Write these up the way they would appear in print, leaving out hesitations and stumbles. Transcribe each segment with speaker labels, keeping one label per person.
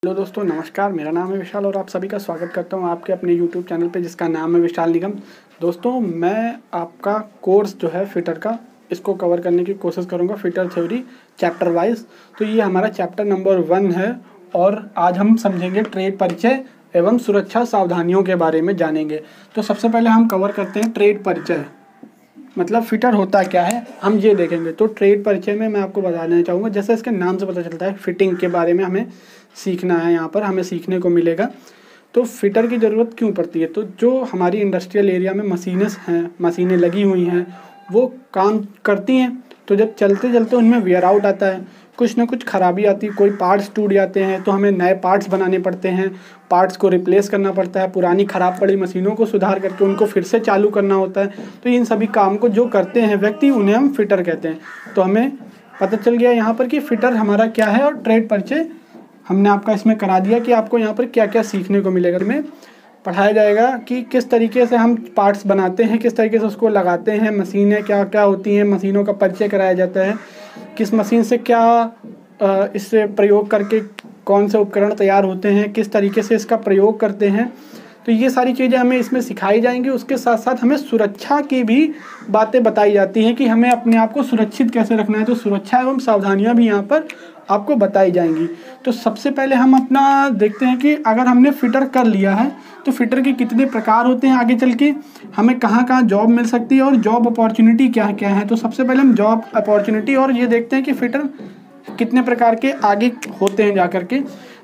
Speaker 1: Hello दोस्तों, नमस्कार। मेरा नाम है विशाल और आप सभी का स्वागत करता हूं आपके अपने यूट्यूब चैनल पे जिसका नाम है विशाल निगम। दोस्तों, मैं आपका कोर्स जो है फिटर का, इसको कवर करने की कोशिश करूंगा, फिटर थ्योरी चैप्टर वाइज। तो ये हमारा चैप्टर नंबर 1 है और आज हम समझेंगे ट्रेड परिचय एवं सुरक्षा सावधानियों के बारे में जानेंगे। तो सबसे पहले हम कवर करते हैं ट्रेड परिचय, मतलब फिटर होता क्या है, हम ये देखेंगे। तो ट्रेड परिचय में मैं आपको बता देना चाहूँगा, जैसे इसके नाम से पता चलता है फिटिंग के बारे में हमें सीखना है, यहाँ पर हमें सीखने को मिलेगा। तो फिटर की ज़रूरत क्यों पड़ती है? तो जो हमारी इंडस्ट्रियल एरिया में मशीनें लगी हुई हैं, वो काम करती हैं, तो जब चलते चलते उनमें वेयर आउट आता है, कुछ ना कुछ खराबी आती है, कोई पार्ट्स टूट जाते हैं तो हमें नए पार्ट्स बनाने पड़ते हैं, पार्ट्स को रिप्लेस करना पड़ता है, पुरानी ख़राब पड़ी मशीनों को सुधार करके उनको फिर से चालू करना होता है। तो इन सभी काम को जो करते हैं व्यक्ति, उन्हें हम फिटर कहते हैं। तो हमें पता चल गया यहाँ पर कि फिटर हमारा क्या है, और ट्रेड परिचय हमने आपका इसमें करा दिया कि आपको यहाँ पर क्या क्या सीखने को मिलेगा। इसमें पढ़ाया जाएगा कि किस तरीके से हम पार्ट्स बनाते हैं, किस तरीके से उसको लगाते हैं, मशीनें क्या क्या होती हैं, मशीनों का परिचय कराया जाता है, किस मशीन से क्या इससे प्रयोग करके कौन से उपकरण तैयार होते हैं, किस तरीके से इसका प्रयोग करते हैं। तो ये सारी चीज़ें हमें इसमें सिखाई जाएंगी। उसके साथ साथ हमें सुरक्षा की भी बातें बताई जाती हैं कि हमें अपने आप को सुरक्षित कैसे रखना है। तो सुरक्षा एवं सावधानियां भी यहाँ पर आपको बताई जाएंगी। तो सबसे पहले हम अपना देखते हैं कि अगर हमने फिटर कर लिया है तो फिटर के कितने प्रकार होते हैं, आगे चल के हमें कहाँ कहाँ जॉब मिल सकती है और जॉब अपॉर्चुनिटी क्या क्या है। तो सबसे पहले हम जॉब अपॉर्चुनिटी और ये देखते हैं कि फिटर कितने प्रकार के आगे होते हैं जा करके।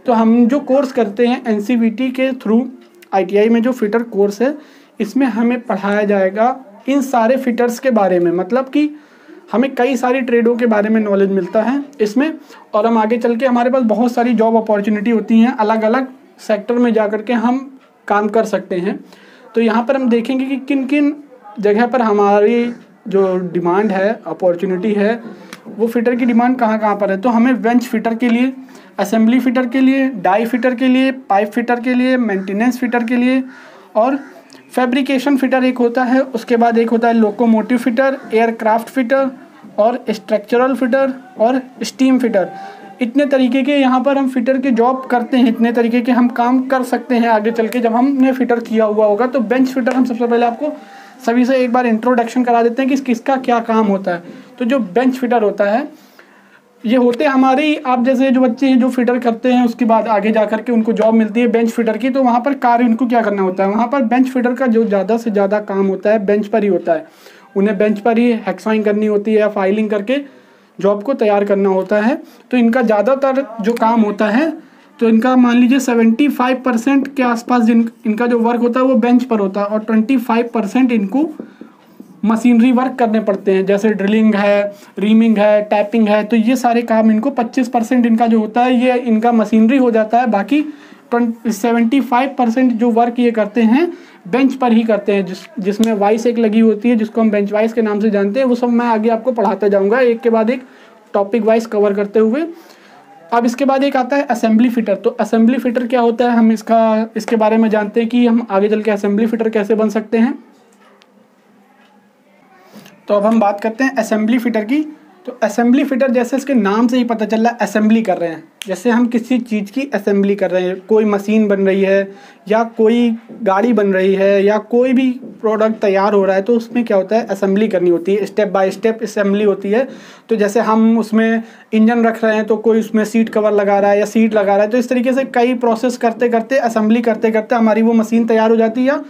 Speaker 1: तो हम जो कोर्स करते हैं NCVT के थ्रू, ITI में जो फिटर कोर्स है, इसमें हमें पढ़ाया जाएगा इन सारे फिटर्स के बारे में, मतलब कि हमें कई सारी ट्रेडों के बारे में नॉलेज मिलता है इसमें। और हम आगे चल के हमारे पास बहुत सारी जॉब अपॉर्चुनिटी होती हैं, अलग अलग सेक्टर में जा कर के हम काम कर सकते हैं। तो यहाँ पर हम देखेंगे कि किन किन जगह पर हमारी जो डिमांड है, अपॉर्चुनिटी है, वो फिटर की डिमांड कहाँ कहाँ पर है। तो हमें बेंच फिटर के लिए, असेंबली फिटर के लिए, डाई फिटर के लिए, पाइप फिटर के लिए, मेंटेनेंस फिटर के लिए और फैब्रिकेशन फिटर एक होता है। उसके बाद एक होता है लोकोमोटिव फिटर, एयरक्राफ्ट फिटर और स्ट्रक्चरल फिटर और स्टीम फिटर। इतने तरीके के यहाँ पर हम फिटर की जॉब करते हैं, इतने तरीके के हम काम कर सकते हैं आगे चल के जब हमने फिटर किया हुआ होगा। तो बेंच फिटर हम सबसे पहले आपको सभी से एक बार इंट्रोडक्शन करा देते हैं कि किसका क्या काम होता है। तो जो बेंच फिटर होता है, ये होते हमारे आप जैसे जो बच्चे हैं जो फिटर करते हैं, उसके बाद आगे जा कर के उनको जॉब मिलती है बेंच फिटर की। तो वहाँ पर कार्य उनको क्या करना होता है, वहाँ पर बेंच फिटर का जो ज़्यादा से ज़्यादा काम होता है बेंच पर ही होता है। उन्हें बेंच पर ही हेक्साइन करनी होती है या फाइलिंग करके जॉब को तैयार करना होता है। तो इनका ज़्यादातर जो काम होता है, तो इनका मान लीजिए 75% के आसपास इनका जो वर्क होता है वो बेंच पर होता है, और 25% इनको मशीनरी वर्क करने पड़ते हैं, जैसे ड्रिलिंग है, रीमिंग है, टैपिंग है। तो ये सारे काम इनको 25% इनका जो होता है ये इनका मशीनरी हो जाता है। बाकी 75% जो वर्क ये करते हैं बेंच पर ही करते हैं, जिसमें वाइस एक लगी होती है जिसको हम बेंच वाइस के नाम से जानते हैं। वो सब मैं आगे आपको पढ़ाता जाऊँगा एक के बाद एक टॉपिक वाइज कवर करते हुए। अब इसके बाद एक आता है असेंबली फिटर। तो असेंबली फिटर क्या होता है, हम इसके बारे में जानते हैं कि हम आगे चल के असेंबली फिटर कैसे बन सकते हैं। तो अब हम बात करते हैं असेंबली फिटर की। तो असेंबली फिटर जैसे इसके नाम से ही पता चल रहा है, असेंबली कर रहे हैं। जैसे हम किसी चीज़ की असेंबली कर रहे हैं, कोई मशीन बन रही है या कोई गाड़ी बन रही है या कोई भी प्रोडक्ट तैयार हो रहा है, तो उसमें क्या होता है, असेंबली करनी होती है, स्टेप बाय स्टेप असेंबली होती है। तो जैसे हम उसमें इंजन रख रहे हैं तो कोई उसमें सीट कवर लगा रहा है या सीट लगा रहा है। तो इस तरीके से कई प्रोसेस करते करते, असेंबली करते करते हमारी वो मशीन तैयार हो जाती है या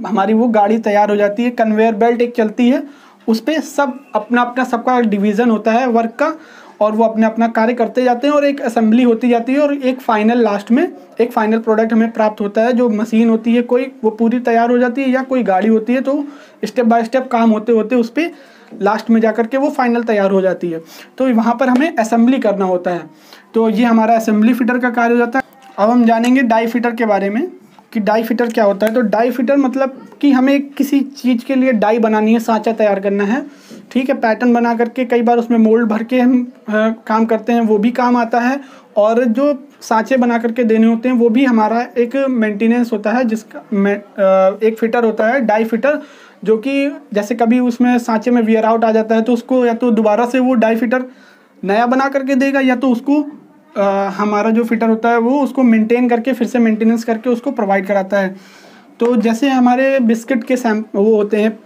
Speaker 1: हमारी वो गाड़ी तैयार हो जाती है। कन्वेयर बेल्ट एक चलती है, उस पर सब अपना अपना सबका डिवीज़न होता है वर्क का, और वो अपना अपना कार्य करते जाते हैं और एक असेंबली होती जाती है, और एक फाइनल लास्ट में एक फाइनल प्रोडक्ट हमें प्राप्त होता है। जो मशीन होती है कोई, वो पूरी तैयार हो जाती है, या कोई गाड़ी होती है तो स्टेप बाय स्टेप काम होते होते उस पर लास्ट में जा कर के वो फाइनल तैयार हो जाती है। तो वहाँ पर हमें असेंबली करना होता है। तो ये हमारा असेंबली फिटर का कार्य हो जाता है। अब हम जानेंगे डाई फिटर के बारे में कि डाई फिटर क्या होता है। तो डाई फिटर मतलब कि हमें किसी चीज़ के लिए डाई बनानी है, सांचा तैयार करना है, ठीक है, पैटर्न बना करके कई बार उसमें मोल्ड भर के हम काम करते हैं, वो भी काम आता है। और जो सांचे बना करके देने होते हैं वो भी हमारा एक मेंटेनेंस होता है, जिसका एक फिटर होता है डाई फिटर, जो कि जैसे कभी उसमें सांचे में वियर आउट आ जाता है तो उसको या तो दोबारा से वो डाई फिटर नया बना करके देगा, या तो उसको हमारा जो फिटर होता है वो उसको मेंटेन करके फिर से मेंटेनेंस करके उसको प्रोवाइड कराता है। तो जैसे हमारे बिस्किट के वो होते हैं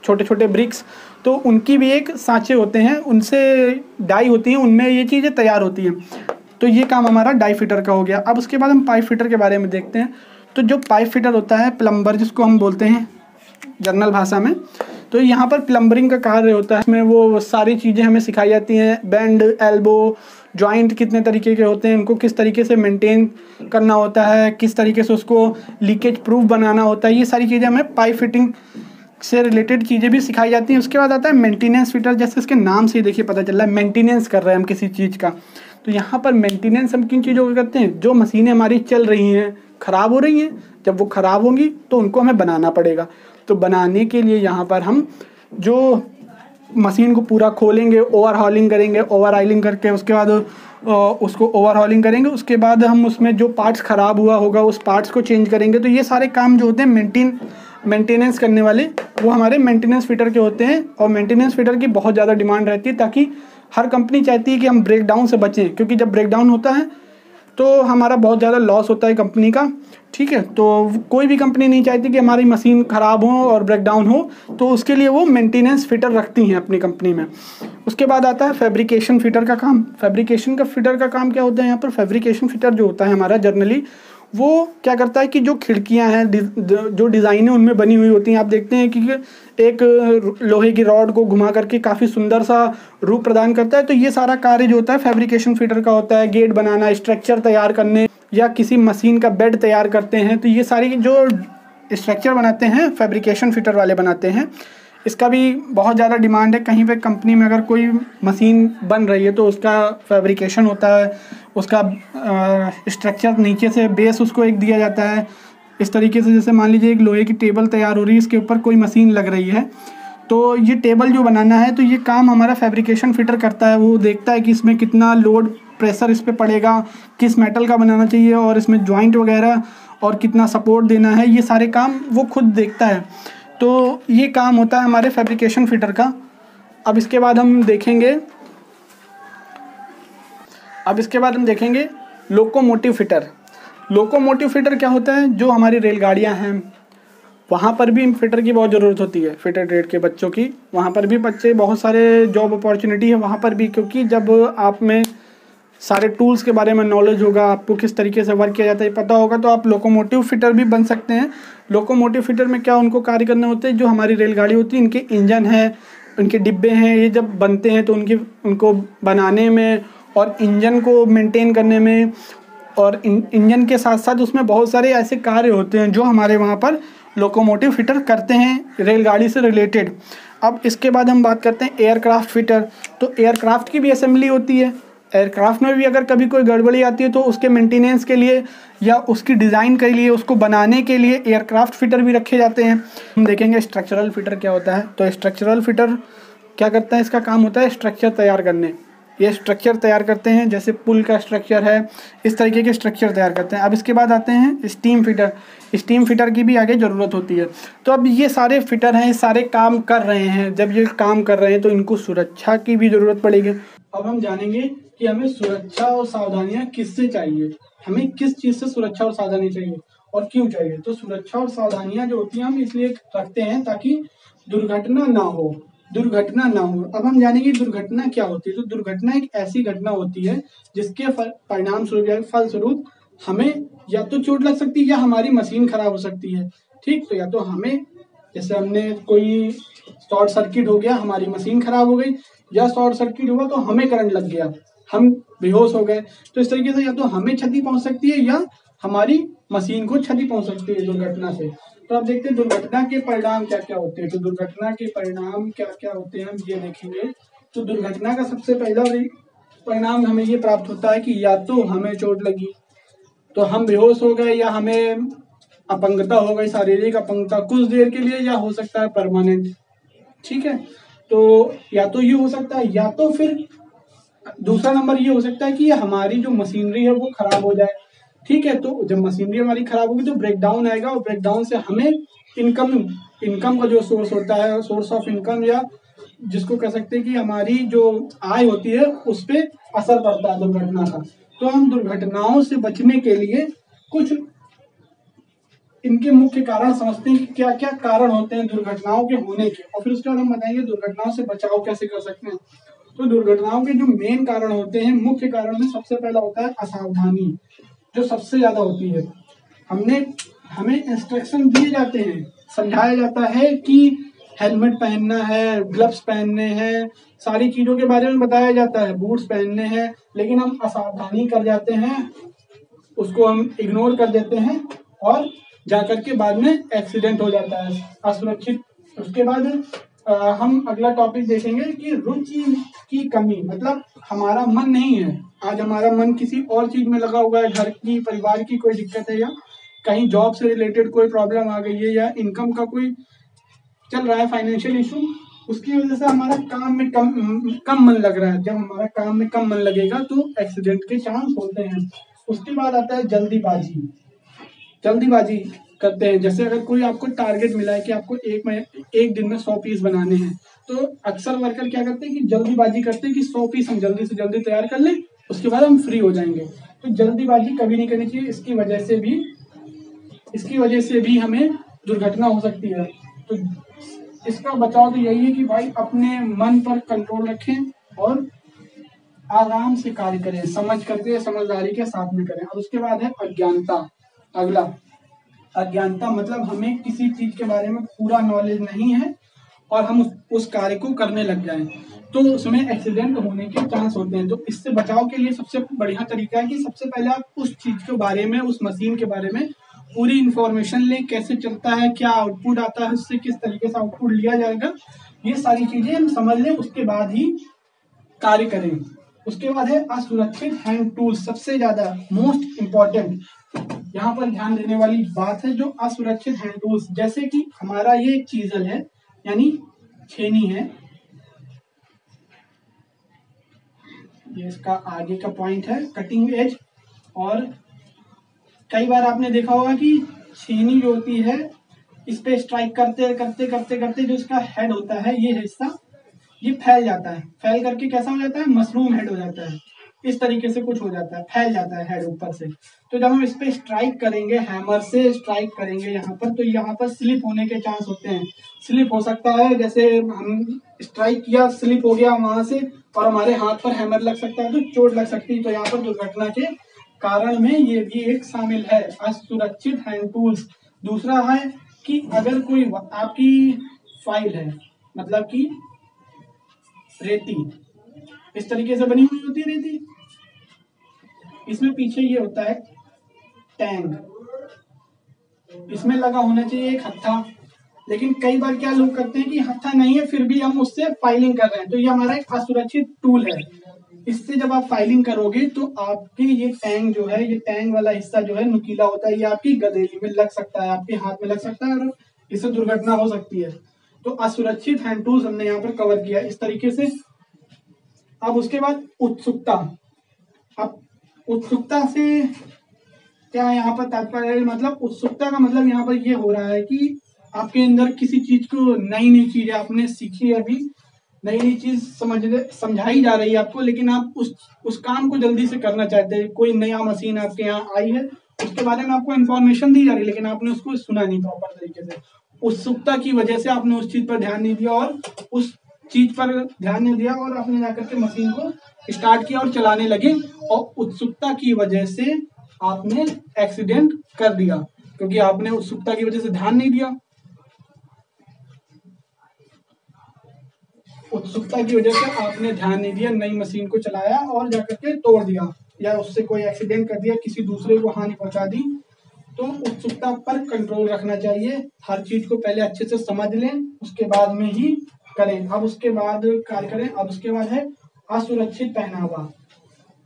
Speaker 1: छोटे छोटे ब्रिक्स, तो उनकी भी एक सांचे होते हैं, उनसे डाई होती हैं, उनमें ये चीज़ें तैयार होती हैं। तो ये काम हमारा डाई फिटर का हो गया। अब उसके बाद हम पाइप फिटर के बारे में देखते हैं। तो जो पाइप फिटर होता है, प्लम्बर जिसको हम बोलते हैं जनरल भाषा में, तो यहाँ पर प्लम्बरिंग का कार्य होता है। इसमें वो सारी चीज़ें हमें सिखाई जाती हैं, बेंड, एल्बो, जॉइंट कितने तरीके के होते हैं, उनको किस तरीके से मेंटेन करना होता है, किस तरीके से उसको लीकेज प्रूफ बनाना होता है, ये सारी चीज़ें हमें पाइप फिटिंग से रिलेटेड चीज़ें भी सिखाई जाती हैं। उसके बाद आता है मेंटेनेंस फिटर। जैसे इसके नाम से ही देखिए पता चल रहा है मेंटेनेंस कर रहे हैं हम किसी चीज़ का। तो यहाँ पर मेंटेनेंस हम किन चीज़ों का करते हैं? जो मशीनें हमारी चल रही हैं, ख़राब हो रही हैं, जब वो ख़राब होंगी तो उनको हमें बनाना पड़ेगा। तो बनाने के लिए यहाँ पर हम जो मशीन को पूरा खोलेंगे, ओवरहॉलिंग करेंगे, ओवर ऑयलिंग करके उसके बाद उसको ओवरहॉलिंग करेंगे। उसके बाद हम उसमें जो पार्ट्स ख़राब हुआ होगा उस पार्ट्स को चेंज करेंगे। तो ये सारे काम जो होते हैं मेंटेनेंस करने वाले, वो हमारे मेंटेनेंस फिटर के होते हैं। और मेंटेनेंस फिटर की बहुत ज़्यादा डिमांड रहती है, ताकि हर कंपनी चाहती है कि हम ब्रेकडाउन से बचें, क्योंकि जब ब्रेकडाउन होता है तो हमारा बहुत ज़्यादा लॉस होता है कंपनी का। ठीक है, तो कोई भी कंपनी नहीं चाहती कि हमारी मशीन ख़राब हो और ब्रेकडाउन हो, तो उसके लिए वो मेंटेनेंस फिटर रखती हैं अपनी कंपनी में। उसके बाद आता है फैब्रिकेशन फिटर का काम। फैब्रिकेशन का फिटर का काम क्या होता है? यहाँ पर फैब्रिकेशन फिटर जो होता है हमारा जनरली, वो क्या करता है कि जो खिड़कियां हैं, जो डिज़ाइनें उनमें बनी हुई होती हैं, आप देखते हैं कि एक लोहे की रॉड को घुमा करके काफ़ी सुंदर सा रूप प्रदान करता है। तो ये सारा कार्य जो होता है फैब्रिकेशन फिटर का होता है। गेट बनाना, स्ट्रक्चर तैयार करने, या किसी मशीन का बेड तैयार करते हैं, तो ये सारी जो स्ट्रक्चर बनाते हैं फैब्रिकेशन फिटर वाले बनाते हैं। इसका भी बहुत ज़्यादा डिमांड है। कहीं पे कंपनी में अगर कोई मशीन बन रही है तो उसका फैब्रिकेशन होता है, उसका स्ट्रक्चर नीचे से बेस उसको एक दिया जाता है। इस तरीके से जैसे मान लीजिए एक लोहे की टेबल तैयार हो रही है, इसके ऊपर कोई मशीन लग रही है, तो ये टेबल जो बनाना है, तो ये काम हमारा फैब्रिकेशन फिटर करता है। वो देखता है कि इसमें कितना लोड प्रेशर इस पर पड़ेगा, किस मेटल का बनाना चाहिए, और इसमें जॉइंट वगैरह और कितना सपोर्ट देना है, ये सारे काम वो खुद देखता है। तो ये काम होता है हमारे फैब्रिकेशन फिटर का। अब इसके बाद हम देखेंगे लोकोमोटिव फिटर। लोकोमोटिव फिटर क्या होता है? जो हमारी रेलगाड़ियां हैं वहाँ पर भी फिटर की बहुत ज़रूरत होती है, फिटर ट्रेड के बच्चों की। वहाँ पर भी बच्चे, बहुत सारे जॉब अपॉर्चुनिटी है वहाँ पर भी, क्योंकि जब आप में सारे टूल्स के बारे में नॉलेज होगा, आपको किस तरीके से वर्क किया जाता है पता होगा, तो आप लोकोमोटिव फिटर भी बन सकते हैं। लोकोमोटिव फिटर में क्या उनको कार्य करने होते हैं? जो हमारी रेलगाड़ी होती है, इनके इंजन है, इनके डिब्बे हैं, ये जब बनते हैं तो उनको बनाने में और इंजन को मेंटेन करने में, और इंजन के साथ साथ उसमें बहुत सारे ऐसे कार्य होते हैं जो हमारे वहाँ पर लोकोमोटिव फिटर करते हैं रेलगाड़ी से रिलेटेड। अब इसके बाद हम बात करते हैं एयरक्राफ्ट फिटर। तो एयरक्राफ्ट की भी असेंबली होती है। एयरक्राफ्ट में भी अगर कभी कोई गड़बड़ी आती है तो उसके मेंटेनेंस के लिए या उसकी डिज़ाइन के लिए, उसको बनाने के लिए एयरक्राफ्ट फिटर भी रखे जाते हैं। हम देखेंगे स्ट्रक्चरल फिटर क्या होता है। तो स्ट्रक्चरल फिटर क्या करता है? इसका काम होता है स्ट्रक्चर तैयार करने। ये स्ट्रक्चर तैयार करते हैं, जैसे पुल का स्ट्रक्चर है, इस तरीके के स्ट्रक्चर तैयार करते हैं। अब इसके बाद आते हैं स्टीम फिटर। स्टीम फिटर की भी आगे ज़रूरत होती है। तो अब ये सारे फिटर हैं, सारे काम कर रहे हैं। जब ये काम कर रहे हैं तो इनको सुरक्षा की भी ज़रूरत पड़ेगी। अब हम जानेंगे कि हमें सुरक्षा और सावधानियाँ किससे चाहिए, हमें किस चीज़ से सुरक्षा और सावधानी चाहिए और क्यों चाहिए। तो सुरक्षा और सावधानियाँ जो होती हैं हम इसलिए रखते हैं ताकि दुर्घटना ना हो। अब हम जानेंगे दुर्घटना क्या होती है। तो दुर्घटना एक ऐसी घटना होती है जिसके परिणाम स्वरूप या फलस्वरूप हमें या तो चोट लग सकती है या हमारी मशीन खराब हो सकती है। ठीक, तो या तो हमें, जैसे हमने कोई शॉर्ट सर्किट हो गया, हमारी मशीन खराब हो गई, या शॉर्ट सर्किट हुआ तो हमें करंट लग गया, हम बेहोश हो गए। तो इस तरीके से या तो हमें क्षति पहुंच सकती है या हमारी मशीन को क्षति पहुंच सकती है दुर्घटना से। तो आप देखते हैं दुर्घटना के परिणाम क्या क्या होते हैं। तो दुर्घटना के परिणाम क्या क्या होते हैं हम ये देखेंगे। तो दुर्घटना का सबसे पहला परिणाम हमें ये प्राप्त होता है कि या तो हमें चोट लगी तो हम बेहोश हो गए, या हमें अपंगता हो गई, शारीरिक अपंगता कुछ देर के लिए, या हो सकता है परमानेंट। ठीक है, तो या तो ये हो सकता है, या तो फिर दूसरा नंबर ये हो सकता है कि हमारी जो मशीनरी है वो खराब हो जाए। ठीक है, तो जब मशीनरी हमारी खराब होगी तो ब्रेकडाउन आएगा, और ब्रेकडाउन से हमें इनकम का जो सोर्स होता है, सोर्स ऑफ इनकम, या जिसको कह सकते हैं कि हमारी जो आय होती है उस पर असर पड़ता है दुर्घटना का। तो हम दुर्घटनाओं से बचने के लिए कुछ इनके मुख्य कारण समझते हैं कि क्या क्या कारण होते हैं दुर्घटनाओं के होने के, और फिर उसके बाद हम बताएंगे दुर्घटनाओं से बचाव कैसे कर सकते हैं। तो दुर्घटनाओं के जो मेन कारण होते हैं, मुख्य कारण में सबसे पहला होता है असावधानी, जो सबसे ज्यादा होती है। हमें इंस्ट्रक्शन दिए जाते हैं, समझाया जाता है कि हेलमेट पहनना है, ग्लव्स पहनने हैं, सारी चीजों के बारे में बताया जाता है, बूट्स पहनने हैं, लेकिन हम असावधानी कर जाते हैं, उसको हम इग्नोर कर देते हैं और जाकर के बाद में एक्सीडेंट हो जाता है असुरक्षित। उसके बाद हम अगला टॉपिक देखेंगे कि रुचि की कमी, मतलब हमारा मन नहीं है, आज हमारा मन किसी और चीज में लगा हुआ है, घर की परिवार की कोई दिक्कत है, या कहीं जॉब से रिलेटेड कोई प्रॉब्लम आ गई है, या इनकम का कोई चल रहा है फाइनेंशियल इशू, उसकी वजह से हमारा काम में कम मन लग रहा है। जब हमारा काम में कम मन लगेगा तो एक्सीडेंट के चांस होते हैं। उसके बाद आता है जल्दीबाजी। जल्दीबाजी करते हैं, जैसे अगर कोई आपको टारगेट मिला है कि आपको एक दिन में 100 पीस बनाने हैं, तो अक्सर वर्कर क्या करते हैं कि जल्दीबाजी करते हैं कि 100 पीस हम जल्दी से जल्दी तैयार कर लें, उसके बाद हम फ्री हो जाएंगे। तो जल्दीबाजी कभी नहीं करनी चाहिए, इसकी वजह से भी हमें दुर्घटना हो सकती है। तो इसका बचाव तो यही है कि भाई अपने मन पर कंट्रोल रखें और आराम से कार्य करें, समझ करके समझदारी के साथ में करें। और उसके बाद है अज्ञानता। अगला अज्ञानता मतलब हमें किसी चीज के बारे में पूरा नॉलेज नहीं है और हम उस कार्य को करने लग जाएं, तो उसमें एक्सीडेंट होने के चांस होते हैं। तो इससे बचाव के लिए सबसे बढ़िया तरीका है कि सबसे पहले आप उस चीज के बारे में, उस मशीन के बारे में पूरी इंफॉर्मेशन लें, कैसे चलता है, क्या आउटपुट आता है, उससे किस तरीके से आउटपुट लिया जाएगा, ये सारी चीजें हम समझ लें, उसके बाद ही कार्य करें। उसके बाद है असुरक्षित हैंड टूल्स, सबसे ज्यादा मोस्ट इम्पॉर्टेंट यहाँ पर ध्यान देने वाली बात है, जो असुरक्षित हैंड टूल्स, जैसे कि हमारा ये एक चीजल है, यानी छेनी है, ये इसका आगे का पॉइंट है, कटिंग एज। और कई बार आपने देखा होगा कि छेनी जो होती है, इस पे स्ट्राइक करते करते करते करते जो इसका हेड होता है, ये हिस्सा ये फैल जाता है, फैल करके कैसा हो जाता है, मशरूम हेड हो जाता है, इस तरीके से कुछ हो जाता है, फैल जाता है हेड ऊपर से। तो जब हम इस पे स्ट्राइक करेंगे, हैमर से स्ट्राइक करेंगे यहाँ पर, तो यहाँ पर स्लिप होने के चांस होते हैं। स्लिप हो सकता है, जैसे हम स्ट्राइक किया, स्लिप हो गया वहां से और हमारे हाथ पर हैमर लग सकता है, तो चोट लग सकती है। तो यहाँ पर दुर्घटना के कारण में ये भी एक शामिल है, असुरक्षित हैंड टूल्स। दूसरा है कि अगर कोई आपकी फाइल है, मतलब कि रेती इस तरीके से बनी हुई होती है रेती, इसमें पीछे ये होता है टैंक, इसमें लगा होना चाहिए एक हत्था, लेकिन कई बार क्या लोग करते हैं कि हत्था नहीं है फिर भी हम उससे फाइलिंग कर रहे हैं, तो ये हमारा एक असुरक्षित टूल है। इससे जब आप फाइलिंग करोगे तो आपके ये टैंक जो है, ये टैंक वाला हिस्सा जो है नुकीला होता है, ये आपकी गदेली में लग सकता है, आपके हाथ में लग सकता है और इससे दुर्घटना हो सकती है। तो असुरक्षित हैंड टूल्स हमने यहाँ पर कवर किया इस तरीके से। अब उसके बाद उत्सुकता। अब उत्सुकता से क्या यहाँ पर तात्पर्य, मतलब उत्सुकता का मतलब यहाँ पर ये हो रहा है कि आपके अंदर किसी चीज को, नई नई चीज आपने सीखी है, अभी नई नई चीज समझाई जा रही है आपको, लेकिन आप उस काम को जल्दी से करना चाहते हैं। कोई नया मशीन आपके यहाँ आई है, उसके बारे में आपको इन्फॉर्मेशन दी जा रही है, लेकिन आपने उसको सुना नहीं प्रॉपर तरीके से। उत्सुकता की वजह से आपने उस चीज पर ध्यान नहीं दिया और उस चीज पर ध्यान नहीं दिया और आपने जाकर के मशीन को स्टार्ट किया और चलाने लगे, और उत्सुकता की वजह से आपने एक्सीडेंट कर दिया, क्योंकि आपने उत्सुकता की वजह से ध्यान नहीं दिया। उत्सुकता की वजह से आपने ध्यान नहीं दिया, नई मशीन को चलाया और जाकर के तोड़ दिया, या उससे कोई एक्सीडेंट कर दिया, किसी दूसरे को हानि पहुंचा दी। तो उत्सुकता पर कंट्रोल रखना चाहिए, हर चीज को पहले अच्छे से समझ लें, उसके बाद में ही करें, अब उसके बाद कार्य करें। अब उसके बाद है असुरक्षित पहनावा,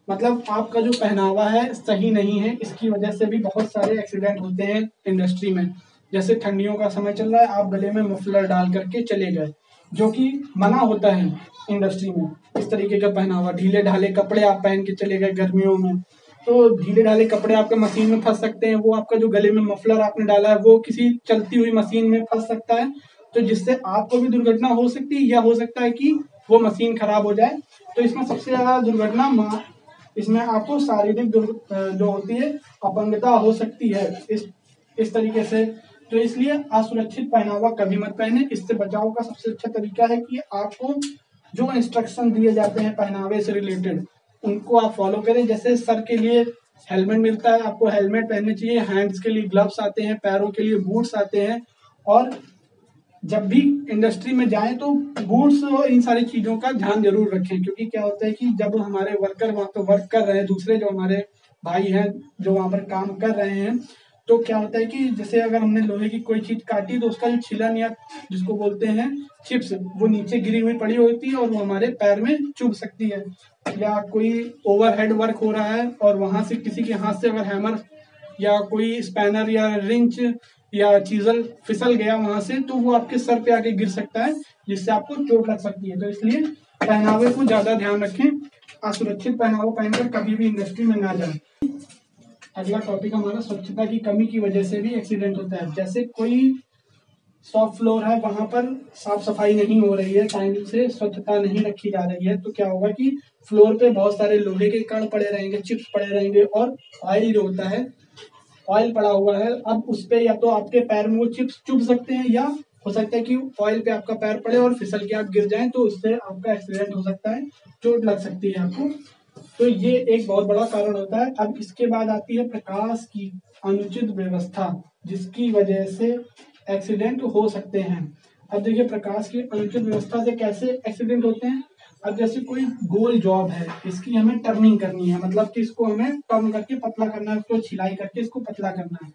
Speaker 1: मतलब आपका जो पहनावा है सही नहीं है, इसकी वजह से भी बहुत सारे एक्सीडेंट होते हैं इंडस्ट्री में। जैसे ठंडियों का समय चल रहा है, आप गले में मफलर डाल करके चले गए, जो कि मना होता है इंडस्ट्री में। इस तरीके का पहनावा, ढीले ढाले कपड़े आप पहन के चले गए गर्मियों में, तो ढीले ढाले कपड़े आपके मशीन में फंस सकते हैं। वो आपका जो गले में मफलर आपने डाला है वो किसी चलती हुई मशीन में फंस सकता है, तो जिससे आपको भी दुर्घटना हो सकती है, या हो सकता है कि वो मशीन खराब हो जाए। तो इसमें सबसे ज्यादा दुर्घटना इसमें आपको शारीरिक जो होती है अपंगता हो सकती है इस तरीके से। तो इसलिए असुरक्षित पहनावा कभी मत पहने। इससे बचाव का सबसे अच्छा तरीका है कि आपको जो इंस्ट्रक्शन दिए जाते हैं पहनावे से रिलेटेड उनको आप फॉलो करें। जैसे सर के लिए हेलमेट मिलता है, आपको हेलमेट पहनने चाहिए। हैंड्स के लिए ग्लव्स आते हैं, पैरों के लिए बूट्स आते हैं। और जब भी इंडस्ट्री में जाएं तो बूट्स और इन सारी चीजों का ध्यान जरूर रखें, क्योंकि क्या होता है कि जब हमारे वर्कर वहां पर वर्क कर रहे हैं, दूसरे जो हमारे भाई हैं जो वहां पर काम कर रहे हैं, तो क्या होता है कि जैसे अगर हमने लोहे की कोई चीज काटी तो उसका जो छिलन या जिसको बोलते हैं चिप्स, वो नीचे गिरी हुई पड़ी होती है और वो हमारे पैर में चुभ सकती है। या कोई ओवरहेड वर्क हो रहा है और वहां से किसी के हाथ से अगर हैमर या कोई स्पैनर या रिंच या चीजल फिसल गया वहां से, तो वो आपके सर पे आके गिर सकता है, जिससे आपको चोट लग सकती है। तो इसलिए पहनावे को ज्यादा ध्यान रखें। असुरक्षित पहनावा पहनकर कभी भी इंडस्ट्री में ना जाए। अगला टॉपिक हमारा स्वच्छता की कमी की वजह से भी एक्सीडेंट होता है। जैसे कोई शॉप फ्लोर है, वहां पर साफ सफाई नहीं हो रही है, टाइम से स्वच्छता नहीं रखी जा रही है, तो क्या होगा कि फ्लोर पे बहुत सारे लोहे के कण पड़े रहेंगे, चिप्स पड़े रहेंगे और ऑयल जो होता है, ऑयल पड़ा हुआ है। अब उस पे या तो आपके पैर में वो चिप्स चुभ सकते हैं या हो सकता है कि ऑयल पे आपका पैर पड़े और फिसल के आप गिर जाएं, तो उससे आपका एक्सीडेंट हो सकता है, चोट लग सकती है आपको। तो ये एक बहुत बड़ा कारण होता है। अब इसके बाद आती है प्रकाश की अनुचित व्यवस्था, जिसकी वजह से एक्सीडेंट हो सकते हैं। अब देखिए प्रकाश की अनुचित व्यवस्था से कैसे एक्सीडेंट होते हैं। अब जैसे कोई गोल जॉब है, इसकी हमें टर्निंग करनी है, मतलब कि इसको हमें टर्न करके पतला करना है, उसको छिलाई करके इसको पतला करना है।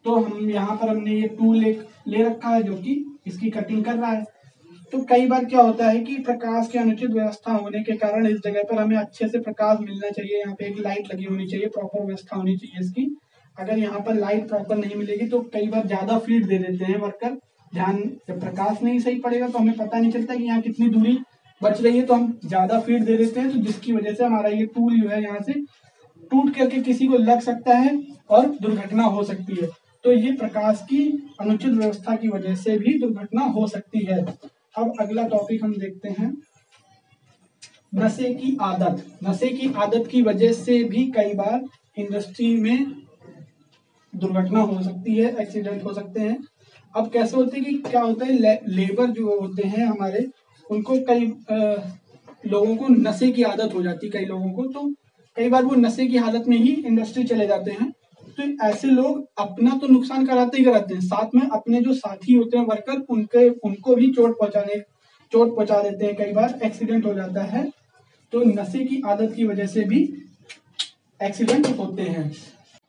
Speaker 1: तो हम यहाँ पर हमने ये टूल ले रखा है जो कि इसकी कटिंग कर रहा है। तो कई बार क्या होता है कि प्रकाश की अनुचित व्यवस्था होने के कारण इस जगह पर हमें अच्छे से प्रकाश मिलना चाहिए, यहाँ पे एक लाइट लगी होनी चाहिए, प्रॉपर व्यवस्था होनी चाहिए इसकी। अगर यहाँ पर लाइट प्रॉपर नहीं मिलेगी तो कई बार ज्यादा फीड दे देते हैं वर्कर। ध्यान, जब प्रकाश नहीं सही पड़ेगा तो हमें पता नहीं चलता कि यहाँ कितनी दूरी बच रही है, तो हम ज्यादा फीड दे देते हैं, तो जिसकी वजह से हमारा ये टूल जो है यहाँ से टूट करके किसी को लग सकता है और दुर्घटना हो सकती है। तो ये प्रकाश की अनुचित व्यवस्था की वजह से भी दुर्घटना हो सकती है। अब अगला टॉपिक हम देखते हैं, नशे की आदत। नशे की आदत की वजह से भी कई बार इंडस्ट्री में दुर्घटना हो सकती है, एक्सीडेंट हो सकते हैं। अब कैसे होते हैं कि क्या होता है, लेबर जो होते हैं हमारे, उनको कई लोगों को नशे की आदत हो जाती है कई लोगों को, तो कई बार वो नशे की हालत में ही इंडस्ट्री चले जाते हैं। तो ऐसे लोग अपना तो नुकसान कराते ही कराते हैं, साथ में अपने जो साथी होते हैं वर्कर उनको भी चोट पहुंचा देते हैं, कई बार एक्सीडेंट हो जाता है। तो नशे की आदत की वजह से भी एक्सीडेंट होते हैं।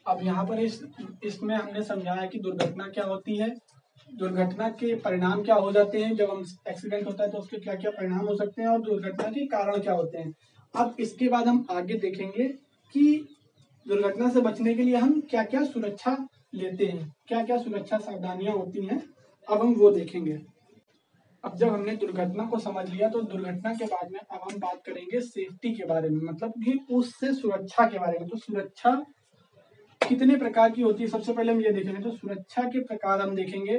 Speaker 1: अब यहाँ पर इसमें हमने समझाया कि दुर्घटना क्या होती है, दुर्घटना के परिणाम क्या हो जाते हैं, जब हम एक्सीडेंट होता है तो उसके क्या क्या परिणाम हो सकते हैं और दुर्घटना के कारण क्या होते हैं। अब इसके बाद हम आगे देखेंगे कि दुर्घटना से बचने के लिए हम क्या क्या सुरक्षा लेते हैं, क्या क्या सुरक्षा सावधानियां होती हैं, अब हम वो देखेंगे। अब जब हमने दुर्घटना को समझ लिया तो दुर्घटना के बाद में अब हम बात करेंगे सेफ्टी के बारे में, मतलब कि उससे सुरक्षा के बारे में। तो सुरक्षा कितने प्रकार की होती है, सबसे पहले हम ये देखेंगे। तो सुरक्षा के प्रकार हम देखेंगे,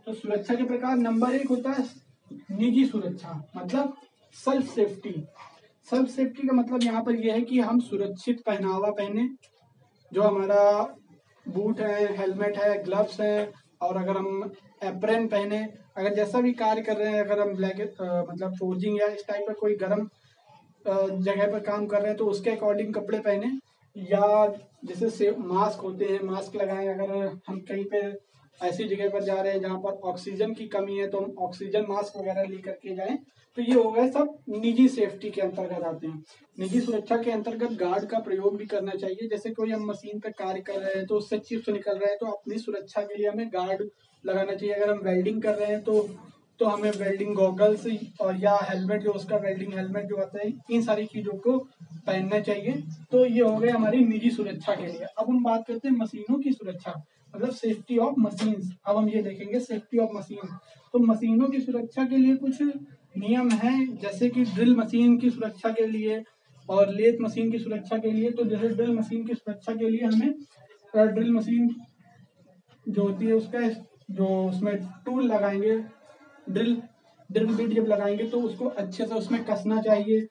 Speaker 1: तो सुरक्षा के प्रकार नंबर 1 होता है निजी सुरक्षा, मतलब सेल्फ सेफ्टी। सेल्फ सेफ्टी का मतलब यहाँ पर यह है कि हम सुरक्षित पहनावा पहने, जो हमारा बूट है, हेलमेट है, ग्लव्स है, और अगर हम एप्रन पहने, अगर जैसा भी कार्य कर रहे हैं, अगर हम मतलब फोर्जिंग या इस टाइप का कोई गर्म जगह पर काम कर रहे हैं तो उसके अकॉर्डिंग कपड़े पहने, या जैसे मास्क होते हैं, मास्क लगाएं। अगर हम कहीं पे ऐसी जगह पर जा रहे हैं जहाँ पर ऑक्सीजन की कमी है तो हम ऑक्सीजन मास्क वगैरह लेकर के जाएं। तो ये हो गए सब निजी सेफ्टी के अंतर्गत आते हैं। निजी सुरक्षा के अंतर्गत गार्ड का प्रयोग भी करना चाहिए। जैसे कोई हम मशीन पर कार्य कर रहे हैं तो उससे चिप्स निकल रहे हैं, तो अपनी सुरक्षा के लिए हमें गार्ड लगाना चाहिए। अगर हम वेल्डिंग कर रहे हैं तो हमें वेल्डिंग गॉगल्स और या हेलमेट, जो उसका वेल्डिंग हेलमेट जो आता है, इन सारी चीजों को पहनना चाहिए। तो ये हो गए हमारी निजी सुरक्षा के लिए। अब हम बात करते हैं मशीनों की सुरक्षा, मतलब सेफ्टी ऑफ मशीन्स। अब हम ये देखेंगे सेफ्टी ऑफ मशीन। तो मशीनों की सुरक्षा के लिए कुछ नियम हैं, जैसे कि ड्रिल मशीन की सुरक्षा के लिए और लेथ मशीन की सुरक्षा के लिए। तो जैसे ड्रिल मशीन की सुरक्षा के लिए हमें ड्रिल मशीन जो होती है उसका जो उसमें टूल लगाएंगे, ड्रिल बिट जब लगाएंगे तो उसको अच्छे से उसमें कसना चाहिए।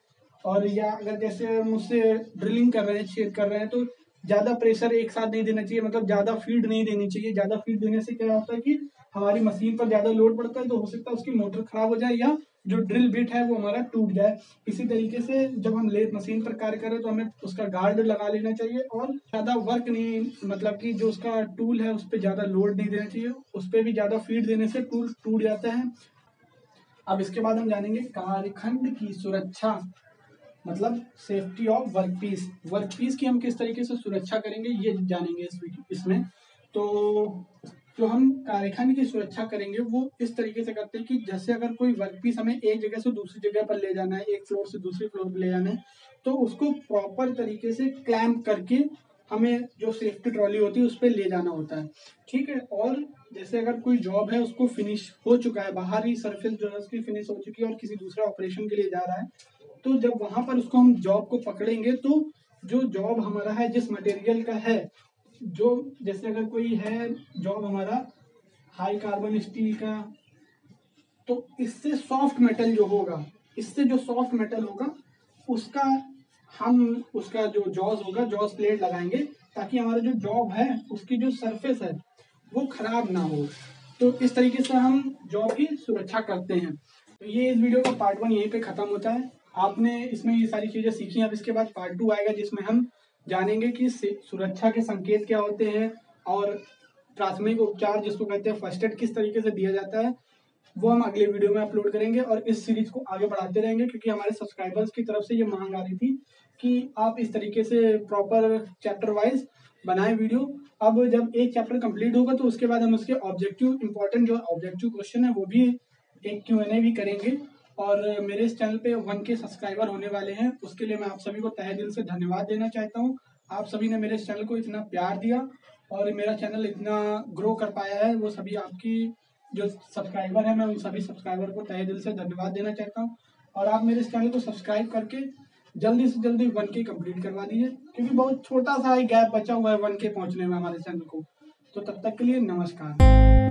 Speaker 1: और या अगर जैसे मुझसे ड्रिलिंग कर रहे हैं, छेद कर रहे हैं, तो ज़्यादा प्रेशर एक साथ नहीं देना चाहिए, मतलब ज़्यादा फीड नहीं देनी चाहिए। ज़्यादा फीड देने से क्या होता है कि हमारी मशीन पर ज़्यादा लोड पड़ता है, तो हो सकता है उसकी मोटर खराब हो जाए या जो ड्रिल बिट है वो हमारा टूट जाए। इसी तरीके से जब हम लेथ मशीन पर कार्य करें तो हमें उसका गार्ड लगा लेना चाहिए और ज़्यादा वर्क नहीं, मतलब कि जो उसका टूल है उस पर ज़्यादा लोड नहीं देना चाहिए, उस पर भी ज़्यादा फीड देने से टूल टूट जाता है। अब इसके बाद हम जानेंगे कार्यखंड की सुरक्षा, मतलब सेफ्टी ऑफ वर्कपीस। वर्कपीस की हम किस तरीके से सुरक्षा करेंगे ये जानेंगे इसमें। तो जो हम कार्यखंड की सुरक्षा करेंगे वो इस तरीके से करते हैं कि जैसे अगर कोई वर्कपीस हमें एक जगह से दूसरी जगह पर ले जाना है, एक फ्लोर से दूसरी फ्लोर पर ले जाना है, तो उसको प्रॉपर तरीके से क्लैंप करके हमें जो सेफ्टी ट्रॉली होती है उस पर ले जाना होता है। ठीक है। और जैसे अगर कोई जॉब है उसको फिनिश हो चुका है, बाहरी सरफेस जो है उसकी फिनिश हो चुकी है और किसी दूसरे ऑपरेशन के लिए जा रहा है, तो जब वहां पर उसको हम जॉब को पकड़ेंगे तो जो जॉब हमारा है जिस मटेरियल का है, जो जैसे अगर कोई है जॉब हमारा हाई कार्बन स्टील का, तो इससे सॉफ्ट मेटल जो होगा, इससे जो सॉफ्ट मेटल होगा उसका हम उसका जो जॉज होगा, जॉज प्लेट लगाएंगे ताकि हमारा जो जॉब है उसकी जो सरफेस है वो खराब ना हो। तो इस तरीके से हम जॉब की सुरक्षा करते हैं। तो ये इस वीडियो का पार्ट 1 यहीं पे खत्म होता है। आपने इसमें ये सारी चीजें सीखी। अब इसके बाद पार्ट 2 आएगा जिसमें हम जानेंगे कि सुरक्षा के संकेत क्या होते हैं और प्राथमिक उपचार जिसको कहते हैं फर्स्ट एड किस तरीके से दिया जाता है, वो हम अगले वीडियो में अपलोड करेंगे और इस सीरीज को आगे बढ़ाते रहेंगे, क्योंकि हमारे सब्सक्राइबर्स की तरफ से ये मांग आ रही थी कि आप इस तरीके से प्रॉपर चैप्टर वाइज बनाएं वीडियो। अब जब एक चैप्टर कंप्लीट होगा तो उसके बाद हम उसके ऑब्जेक्टिव इंपॉर्टेंट जो ऑब्जेक्टिव क्वेश्चन है वो भी एक Q&A भी करेंगे। और मेरे इस चैनल पे 1K सब्सक्राइबर होने वाले हैं, उसके लिए मैं आप सभी को तहे दिल से धन्यवाद देना चाहता हूँ। आप सभी ने मेरे इस चैनल को इतना प्यार दिया और मेरा चैनल इतना ग्रो कर पाया है, वो सभी आपकी जो सब्सक्राइबर है, मैं उन सभी सब्सक्राइबर को तहे दिल से धन्यवाद देना चाहता हूँ। और आप मेरे इस चैनल को सब्सक्राइब करके जल्दी से जल्दी 1K कंप्लीट करवा दीजिए, क्योंकि बहुत छोटा सा ही गैप बचा हुआ है 1K पहुंचने में हमारे चैनल को। तो तब तक के लिए नमस्कार।